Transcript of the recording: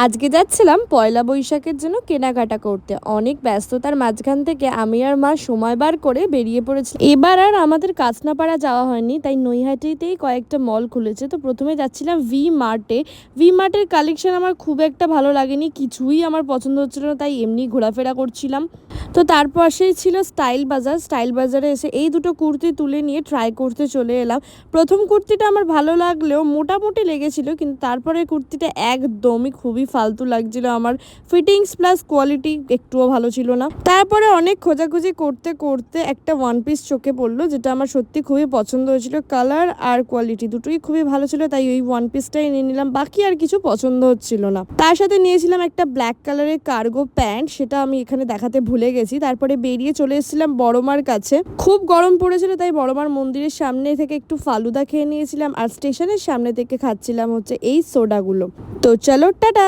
আজকে যাচ্ছিলাম পয়লা বৈশাখের জন্য কেনাকাটা করতে। অনেক ব্যস্ততার মাঝখান থেকে আমি আর মা সময় বার করে বেরিয়ে পড়েছিলাম। এবার আর আমাদের কাঁচনাপাড়া যাওয়া হয়নি, তাই নৈহাটিতেই কয়েকটা মল খুলেছে। তো প্রথমে যাচ্ছিলাম ভি মার্টে। ভি মার্টের কালেকশন আমার খুব একটা ভালো লাগেনি, কিছুই আমার পছন্দ হচ্ছিল না, তাই এমনি ঘোরাফেরা করছিলাম। তো তার পাশেই ছিল স্টাইল বাজার। স্টাইল বাজারে এসে এই দুটো কুর্তি তুলে নিয়ে ট্রাই করতে চলে এলাম। প্রথম কুর্তিটা আমার ভালো লাগলেও মোটামুটি লেগেছিল, কিন্তু তারপরে কুর্তিটা একদমই খুবই ফালতু লাগছিল আমার। ফিটিংস প্লাস কোয়ালিটি একটুও ভালো ছিল না। তারপরে অনেক খোঁজাখুঁজি করতে করতে একটা ওয়ান পিস চোখে পড়লো, যেটা আমার সত্যি খুবই পছন্দ হয়েছিল। কালার আর কোয়ালিটি দুটোই খুবই ভালো ছিল, তাই ওই ওয়ান পিসটাই নিয়ে নিলাম। বাকি আর কিছু পছন্দ হচ্ছিল না। তার সাথে নিয়েছিলাম একটা ব্ল্যাক কালারের কার্গো প্যান্ট, সেটা আমি এখানে দেখাতে ভুলে গেছি। তারপরে বেরিয়ে চলে এসেছিলাম বড়মার কাছে। খুব গরম পড়েছিল, তাই বড়মার মন্দিরের সামনে থেকে একটু ফালুদা খেয়ে নিয়েছিলাম, আর স্টেশনের সামনে থেকে খাচ্ছিলাম হচ্ছে এই সোডাগুলো। তো চলো টাটা।